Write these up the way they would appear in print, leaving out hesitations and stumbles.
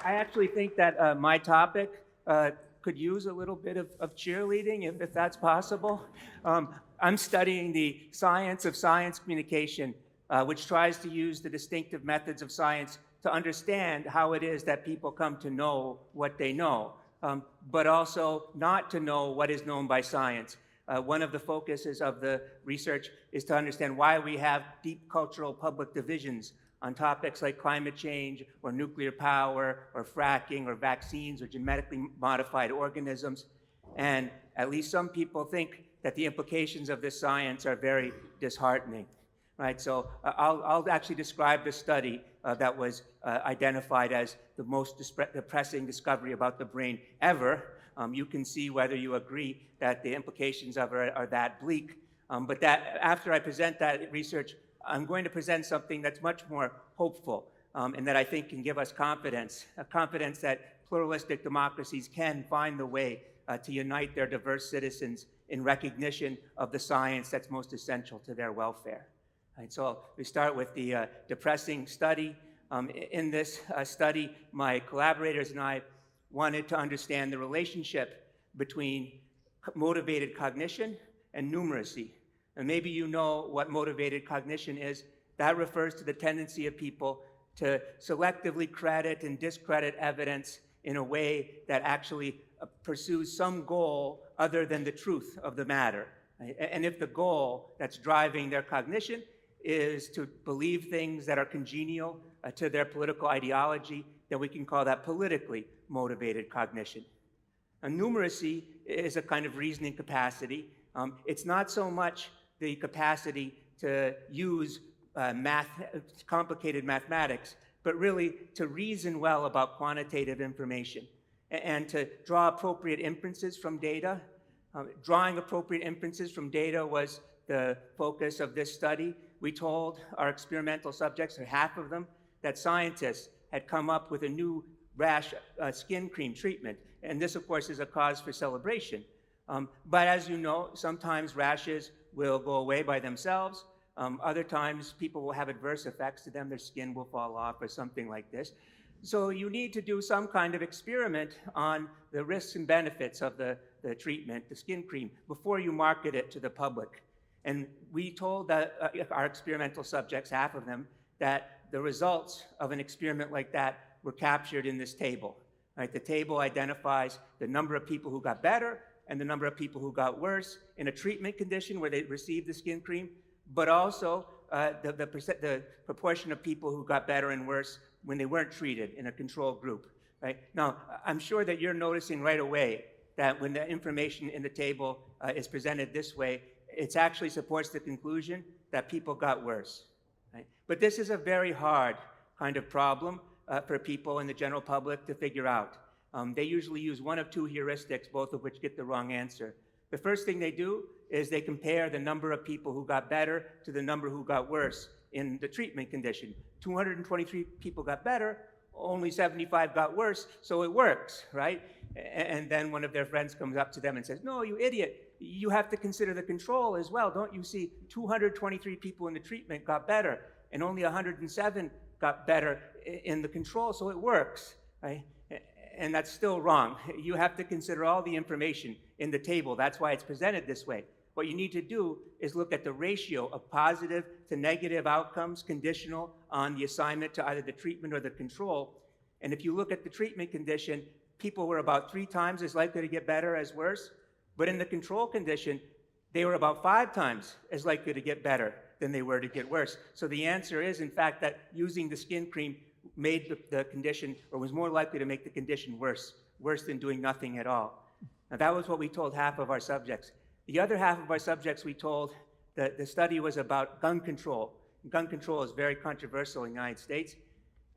I actually think that my topic could use a little bit of cheerleading, if that's possible. I'm studying the science of science communication, which tries to use the distinctive methods of science to understand how it is that people come to know what they know, but also not to know what is known by science. One of the focuses of the research is to understand why we have deep cultural public divisions on topics like climate change or nuclear power or fracking or vaccines or genetically modified organisms. And at least some people think that the implications of this science are very disheartening. Right, so I'll actually describe the study that was identified as the most depressing discovery about the brain ever. You can see whether you agree that the implications of it are that bleak. But that after I present that research, I'm going to present something that's much more hopeful and that I think can give us confidence, a confidence that pluralistic democracies can find the way to unite their diverse citizens in recognition of the science that's most essential to their welfare. Right, so we start with the depressing study. In this study, my collaborators and I wanted to understand the relationship between motivated cognition and numeracy. And maybe you know what motivated cognition is. That refers to the tendency of people to selectively credit and discredit evidence in a way that actually pursues some goal other than the truth of the matter. And if the goal that's driving their cognition is to believe things that are congenial to their political ideology, then we can call that politically motivated cognition. And numeracy is a kind of reasoning capacity. It's not so much the capacity to use complicated mathematics, but really to reason well about quantitative information and to draw appropriate inferences from data. Drawing appropriate inferences from data was the focus of this study. We told our experimental subjects, or half of them, that scientists had come up with a new rash skin cream treatment. And this, of course, is a cause for celebration. But as you know, sometimes rashes will go away by themselves. Other times, people will have adverse effects to them. Their skin will fall off or something like this. So you need to do some kind of experiment on the risks and benefits of the treatment, the skin cream, before you market it to the public. And we told our experimental subjects, half of them, that the results of an experiment like that were captured in this table. Right? The table identifies the number of people who got better and the number of people who got worse in a treatment condition where they received the skin cream, but also the proportion of people who got better and worse when they weren't treated in a control group. Right? Now, I'm sure that you're noticing right away that when the information in the table is presented this way, it actually supports the conclusion that people got worse. Right? But this is a very hard kind of problem for people in the general public to figure out. They usually use one of two heuristics, both of which get the wrong answer. The first thing they do is they compare the number of people who got better to the number who got worse in the treatment condition. 223 people got better, only 75 got worse, so it works, right? And then one of their friends comes up to them and says, "No, you idiot, you have to consider the control as well. Don't you see 223 people in the treatment got better and only 107 got better in the control, so it works," right? And that's still wrong. You have to consider all the information in the table. That's why it's presented this way. What you need to do is look at the ratio of positive to negative outcomes conditional on the assignment to either the treatment or the control. And if you look at the treatment condition, people were about 3 times as likely to get better as worse. But in the control condition, they were about 5 times as likely to get better than they were to get worse. So the answer is, in fact, that using the skin cream made the condition, or was more likely to make the condition worse than doing nothing at all. Now, that was what we told half of our subjects. The other half of our subjects, we told that the study was about gun control. Gun control is very controversial in the United States.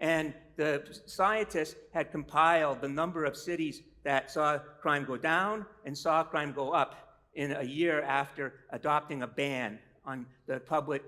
And the scientists had compiled the number of cities that saw crime go down and saw crime go up in a year after adopting a ban on the public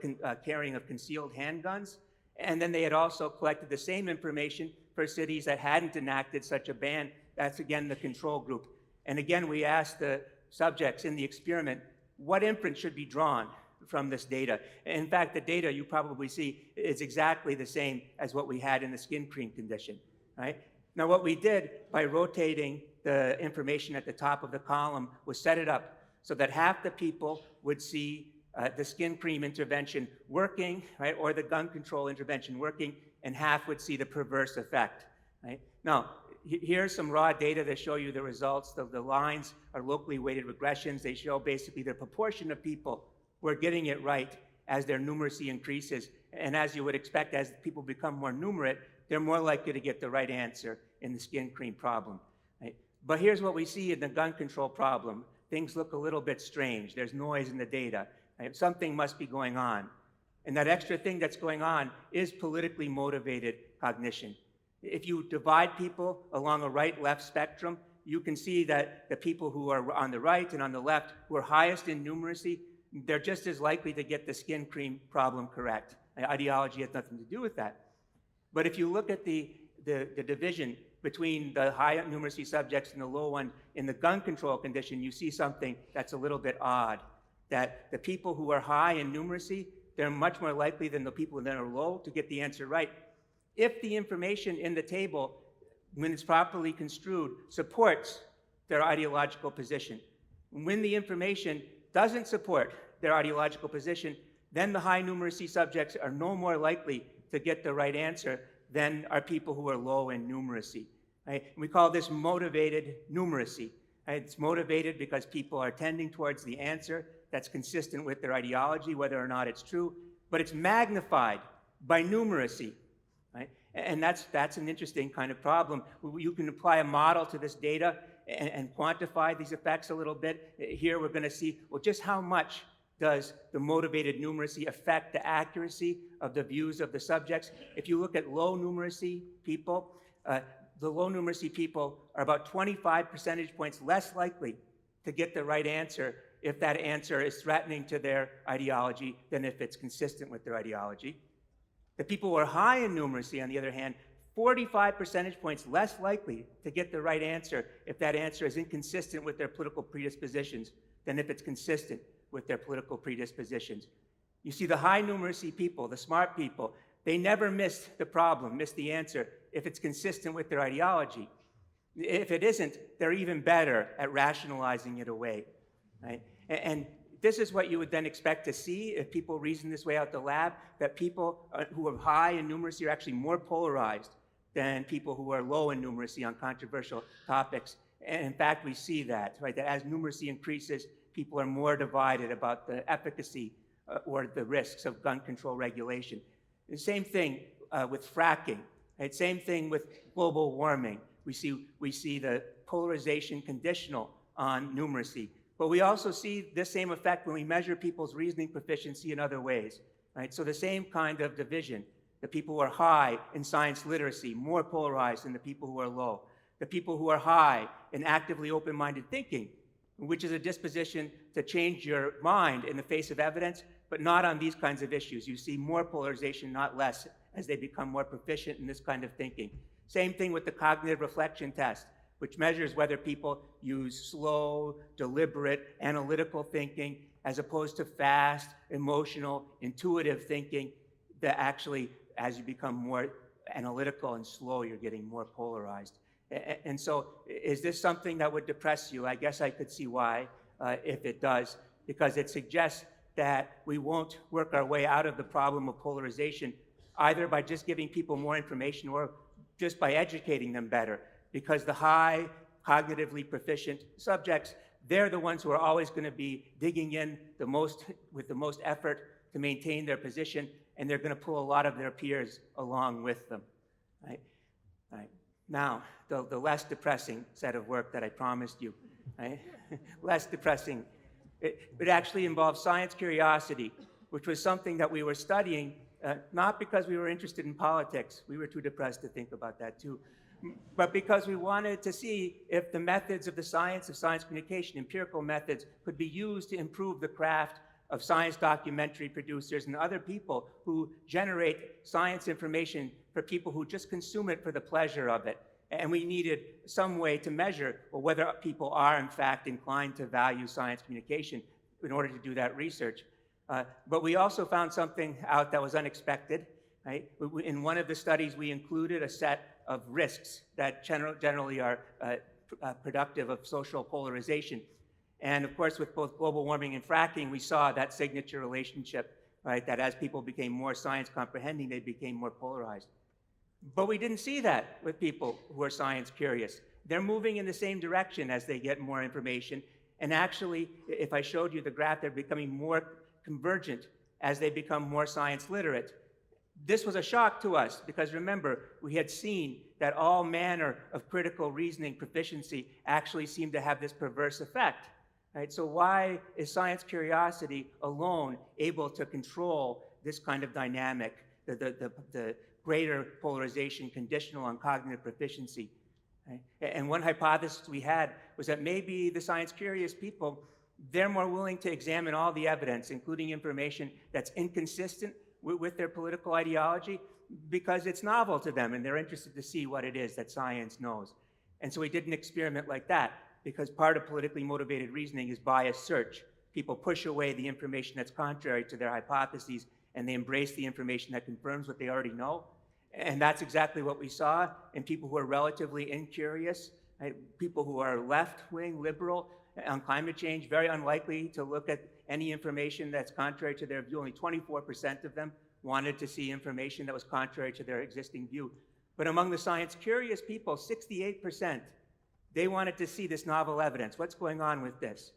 carrying of concealed handguns. And then they had also collected the same information for cities that hadn't enacted such a ban. That's, again, the control group. And again, we asked the subjects in the experiment, what inference should be drawn from this data? In fact, the data you probably see is exactly the same as what we had in the skin cream condition, right? Now, what we did by rotating the information at the top of the column was set it up so that half the people would see the skin cream intervention working, right, or the gun control intervention working, and half would see the perverse effect, right? Now, here's some raw data that show you the results. The lines are locally weighted regressions. They show basically the proportion of people who are getting it right as their numeracy increases. And as you would expect, as people become more numerate, they're more likely to get the right answer in the skin cream problem, right? But here's what we see in the gun control problem. Things look a little bit strange. There's noise in the data, right? Something must be going on. And that extra thing that's going on is politically motivated cognition. If you divide people along a right-left spectrum, you can see that the people who are on the right and on the left, who are highest in numeracy, they're just as likely to get the skin cream problem correct. Ideology has nothing to do with that. But if you look at the division between the high numeracy subjects and the low one in the gun control condition, you see something that's a little bit odd. That the people who are high in numeracy, they're much more likely than the people that are low to get the answer right, if the information in the table, when it's properly construed, supports their ideological position. When the information doesn't support their ideological position, then the high numeracy subjects are no more likely to get the right answer than are people who are low in numeracy, right? We call this motivated numeracy, right? It's motivated because people are tending towards the answer that's consistent with their ideology, whether or not it's true, but it's magnified by numeracy, right? And that's an interesting kind of problem. You can apply a model to this data and quantify these effects a little bit. Here we're going to see, well, just how much does the motivated numeracy affect the accuracy of the views of the subjects? If you look at low numeracy people, the low numeracy people are about 25 percentage points less likely to get the right answer if that answer is threatening to their ideology than if it's consistent with their ideology. The people who are high in numeracy, on the other hand, 45 percentage points less likely to get the right answer if that answer is inconsistent with their political predispositions than if it's consistent with their political predispositions. You see, the high numeracy people, the smart people, they never miss the problem, miss the answer, if it's consistent with their ideology. If it isn't, they're even better at rationalizing it away, right? And this is what you would then expect to see if people reason this way out the lab, that people who are high in numeracy are actually more polarized than people who are low in numeracy on controversial topics. And in fact, we see that, right? That as numeracy increases, people are more divided about the efficacy or the risks of gun control regulation. The same thing with fracking, right? Same thing with global warming. We see the polarization conditional on numeracy. But we also see this same effect when we measure people's reasoning proficiency in other ways, right? So the same kind of division. The people who are high in science literacy, more polarized than the people who are low. The people who are high in actively open-minded thinking, which is a disposition to change your mind in the face of evidence, but not on these kinds of issues. You see more polarization, not less, as they become more proficient in this kind of thinking. Same thing with the cognitive reflection test, which measures whether people use slow, deliberate, analytical thinking as opposed to fast, emotional, intuitive thinking that actually, as you become more analytical and slow, you're getting more polarized. And so is this something that would depress you? I guess I could see why, if it does, because it suggests that we won't work our way out of the problem of polarization either by just giving people more information or just by educating them better, because the high cognitively proficient subjects, they're the ones who are always going to be digging in with the most effort to maintain their position, and they're going to pull a lot of their peers along with them, right? Right. Now, the less depressing set of work that I promised you, right? Less depressing. It actually involves science curiosity, which was something that we were studying, not because we were interested in politics. We were too depressed to think about that too. But because we wanted to see if the methods of the science of science communication, empirical methods, could be used to improve the craft of science documentary producers and other people who generate science information for people who just consume it for the pleasure of it. And we needed some way to measure, well, whether people are in fact inclined to value science communication in order to do that research. But we also found something out that was unexpected. right? In one of the studies, we included a set of risks that generally are productive of social polarization. And of course, with both global warming and fracking, we saw that signature relationship, right? That as people became more science comprehending, they became more polarized. But we didn't see that with people who are science curious. They're moving in the same direction as they get more information. And actually, if I showed you the graph, they're becoming more convergent as they become more science literate. This was a shock to us because remember, we had seen that all manner of critical reasoning proficiency actually seemed to have this perverse effect. Right? So why is science curiosity alone able to control this kind of dynamic, the greater polarization conditional on cognitive proficiency? Right? And one hypothesis we had was that maybe the science curious people, they're more willing to examine all the evidence, including information that's inconsistent with their political ideology, because it's novel to them and they're interested to see what it is that science knows. And so we did an experiment like that, because part of politically motivated reasoning is bias search. People push away the information that's contrary to their hypotheses and they embrace the information that confirms what they already know. And that's exactly what we saw in people who are relatively incurious, right? People who are left-wing, liberal on climate change, very unlikely to look at any information that's contrary to their view. Only 24% of them wanted to see information that was contrary to their existing view. But among the science-curious people, 68%, they wanted to see this novel evidence. What's going on with this?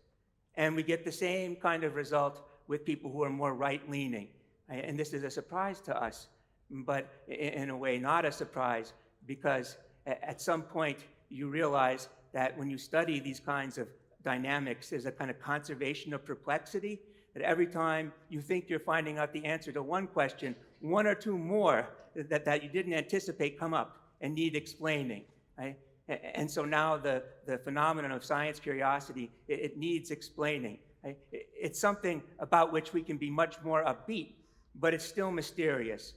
And we get the same kind of result with people who are more right-leaning. And this is a surprise to us, but in a way not a surprise, because at some point you realize that when you study these kinds of dynamics, there's a kind of conservation of perplexity, that every time you think you're finding out the answer to one question, one or two more that you didn't anticipate come up and need explaining. Right? And so now the phenomenon of science curiosity, it needs explaining. Right? It's something about which we can be much more upbeat, but it's still mysterious.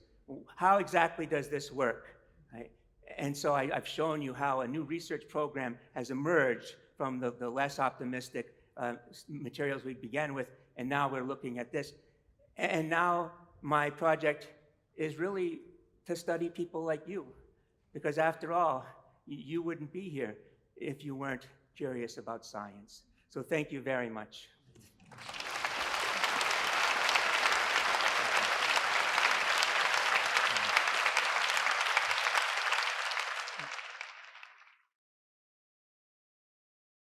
How exactly does this work? Right? And so I've shown you how a new research program has emerged from the less optimistic materials we began with, and now we're looking at this. And now my project is really to study people like you, because after all, you wouldn't be here if you weren't curious about science. So thank you very much.